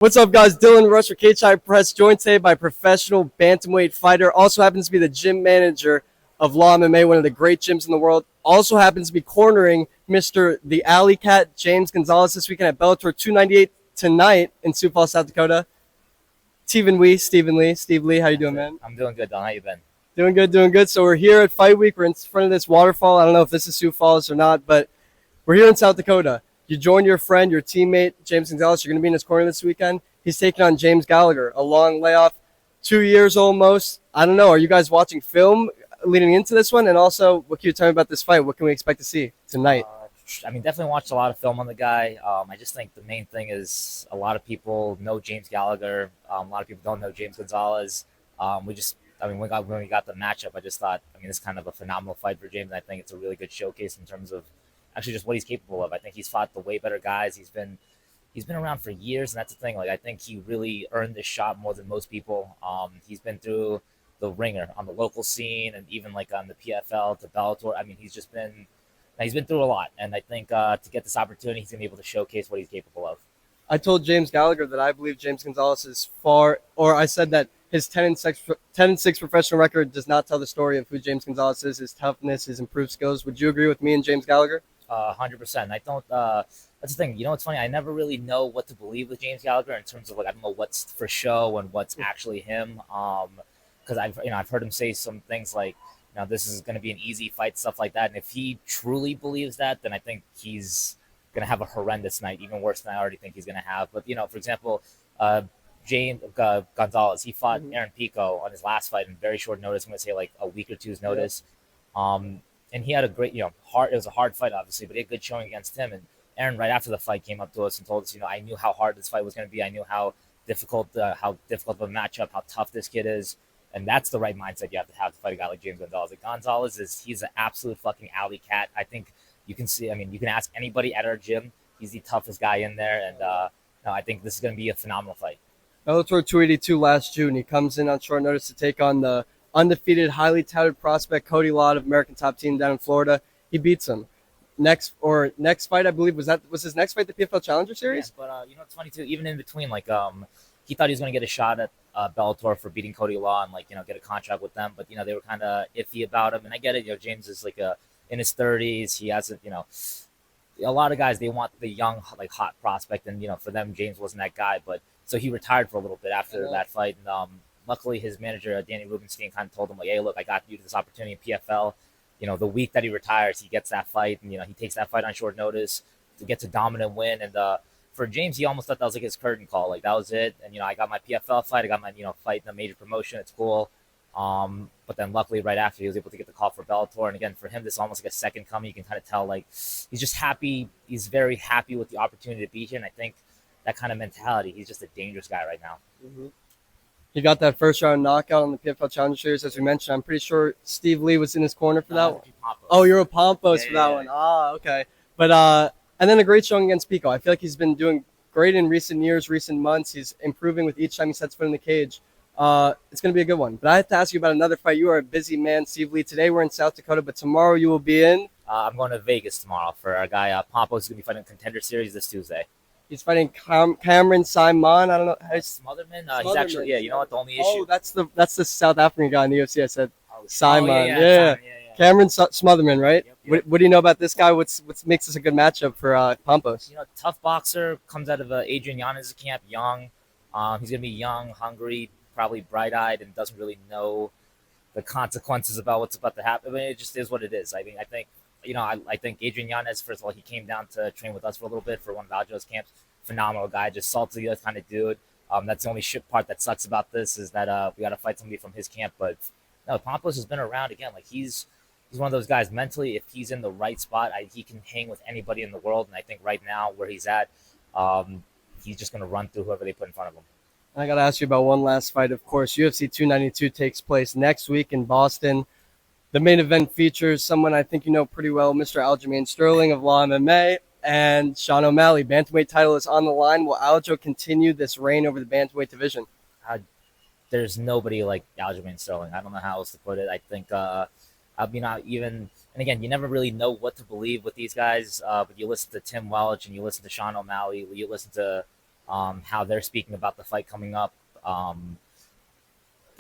What's up, guys? Dylan Rush for KHI Press, joined today by professional bantamweight fighter. Also happens to be the gym manager of LAW MMA, one of the great gyms in the world. Also happens to be cornering Mr. the Alley Cat, James Gonzalez, this weekend at Bellator 298 tonight in Sioux Falls, South Dakota. Steve Lee, how you doing, man? I'm doing good, Don. How you been? Doing good, doing good. So we're here at Fight Week. We're in front of this waterfall. I don't know if this is Sioux Falls or not, but we're here in South Dakota. You joined your friend, your teammate, James Gonzalez. You're going to be in his corner this weekend. He's taking on James Gallagher, a long layoff, 2 years almost. I don't know. Are you guys watching film leading into this one? And also, what can you tell me about this fight? What can we expect to see tonight? Definitely watched a lot of film on the guy. I just think the main thing is a lot of people know James Gallagher. A lot of people don't know James Gonzalez. When we got the matchup, I just thought, this is kind of a phenomenal fight for James. And I think it's a really good showcase in terms of actually just what he's capable of. I think he's fought the way better guys. He's been around for years, and that's the thing. Like, I think he really earned this shot more than most people. He's been through the ringer on the local scene, and even like on the PFL to Bellator. He's been through a lot, and I think to get this opportunity, he's gonna be able to showcase what he's capable of. I told James Gallagher that I believe James Gonzalez is I said that his 10-6 professional record does not tell the story of who James Gonzalez is, his toughness, his improved skills. Would you agree with me and James Gallagher? 100%. I don't. That's the thing. You know, it's funny. I never really know what to believe with James Gallagher in terms of I don't know what's for show and what's actually him. Because I've heard him say some things like, this is going to be an easy fight, stuff like that. And if he truly believes that, then I think he's going to have a horrendous night, even worse than I already think he's going to have. But for example, James Gonzalez, he fought Aaron Pico on his last fight in very short notice. I'm going to say like a week or two's notice. And he had a great, it was a hard fight, obviously, but he had a good showing against him. And Aaron, right after the fight, came up to us and told us, I knew how hard this fight was going to be. I knew how difficult of a matchup, how tough this kid is. And that's the right mindset you have to fight a guy like James Gonzalez. He's an absolute fucking alley cat. I think you can see, you can ask anybody at our gym. He's the toughest guy in there. And I think this is going to be a phenomenal fight. Bellator 282 last June. He comes in on short notice to take on the undefeated, highly touted prospect Cody Law of American Top Team down in Florida. He beats him. Next fight, I believe, was his next fight the PFL Challenger Series? Yeah, but it's funny too. Even in between, he thought he was going to get a shot at Bellator for beating Cody Law and get a contract with them, but they were kind of iffy about him. And I get it. James is in his 30s. He hasn't. A lot of guys, they want the young hot prospect, and for them, James wasn't that guy. But so he retired for a little bit after that fight, and luckily his manager Danny Rubenstein kind of told him hey, look, I got you this opportunity in PFL. The week that he retires, he gets that fight, and he takes that fight on short notice to get a dominant win. And for James, he almost thought that was his curtain call, that was it. And I got my PFL fight, I got my fight in a major promotion. It's cool. But then luckily right after, he was able to get the call for Bellator. And again, for him, this is almost like a second coming. You can kind of tell he's just happy. He's very happy with the opportunity to be here. And I think that kind of mentality, he's just a dangerous guy right now. Mm-hmm. He got that first round knockout on the PFL Challenger Series, as we mentioned. I'm pretty sure Steve Lee was in his corner for that one. Oh, you're a Pompos for that one. Ah, okay. But and then a great showing against Pico. I feel like he's been doing great in recent years, recent months. He's improving with each time he sets foot in the cage. It's going to be a good one. But I have to ask you about another fight. You are a busy man, Steve Lee. Today we're in South Dakota, but tomorrow you will be in? I'm going to Vegas tomorrow for our guy Pompos, who's going to be fighting Contender Series this Tuesday. He's fighting Cameron Simon. I don't know. Smotherman. He's actually, you know what? The only issue. Oh, that's the South African guy in the UFC. I said Simon. Yeah. Cameron Smotherman, right? Yep. What do you know about this guy? What makes this a good matchup for Pompos? Tough boxer, comes out of Adrian Yanez's camp, young. He's gonna be young, hungry, probably bright-eyed, and doesn't really know the consequences about what's about to happen. It just is what it is. I think Adrian Yanez, first of all, he came down to train with us for a little bit for one of Aljo's camps. Phenomenal guy, just salty kind of dude. That's the only part that sucks about this is that we got to fight somebody from his camp. But no, Pompos has been around again. He's one of those guys mentally. If he's in the right spot, he can hang with anybody in the world. And I think right now where he's at, he's just going to run through whoever they put in front of him. I got to ask you about one last fight. Of course, UFC 292 takes place next week in Boston. The main event features someone I think you know pretty well, Mr. Aljamain Sterling of LAW MMA, and Sean O'Malley. Bantamweight title is on the line. Will Aljo continue this reign over the bantamweight division? There's nobody like Aljamain Sterling. I don't know how else to put it. I think, and again, you never really know what to believe with these guys, but you listen to Tim Welch and you listen to Sean O'Malley, you listen to how they're speaking about the fight coming up.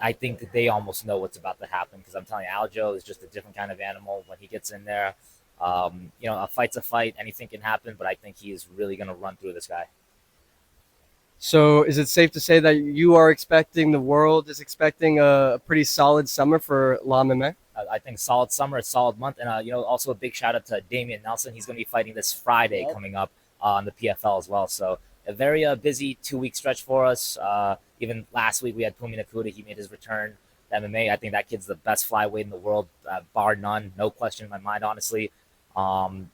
I think that they almost know what's about to happen because I'm telling you, Aljo is just a different kind of animal when he gets in there. A fight's a fight, anything can happen, but I think he is really going to run through this guy. So is it safe to say that you are expecting, the world is expecting a pretty solid summer for LAW MMA? I think solid summer, a solid month, and also a big shout out to Damian Nelson. He's going to be fighting this Friday coming up on the PFL as well. So a very busy 2 week stretch for us. Even last week we had Pumi Nakuda. He made his return to MMA. I think that kid's the best flyweight in the world, bar none, no question in my mind, honestly. And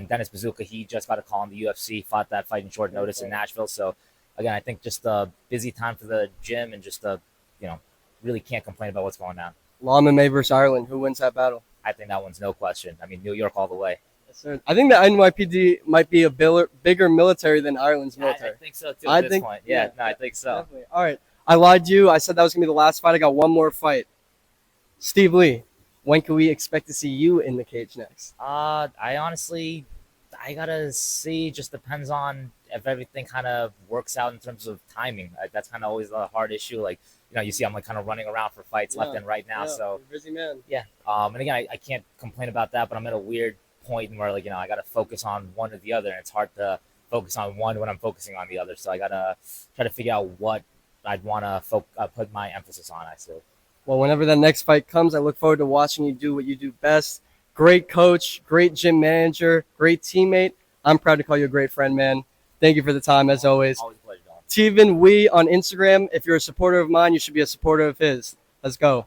Dennis Bazooka, he just got a call in the UFC, fought that fight in short notice in Nashville. So again, I think just a busy time for the gym and just really can't complain about what's going on. LAW MMA versus Ireland. Who wins that battle? I think that one's no question. I mean, New York all the way. Yes, sir. I think the NYPD might be a bigger military than Ireland's military. I think so too at this point. Yeah, I think so. Definitely. All right. I lied to you. I said that was going to be the last fight. I got one more fight. Steve Lee, when can we expect to see you in the cage next? I gotta see. Just depends on if everything kind of works out in terms of timing. That's kind of always a hard issue. Like, you see, I'm like kind of running around for fights left and right now. So you're a busy man. Yeah. And again, I can't complain about that, but I'm at a weird point where I got to focus on one or the other, and it's hard to focus on one when I'm focusing on the other. So I gotta try to figure out what I'd want to put my emphasis on. I say. Well, whenever that next fight comes, I look forward to watching you do what you do best. Great coach, great gym manager, great teammate. I'm proud to call you a great friend, man. Thank you for the time, as always. Always a pleasure, Dylan. Steven Wee on Instagram. If you're a supporter of mine, you should be a supporter of his. Let's go.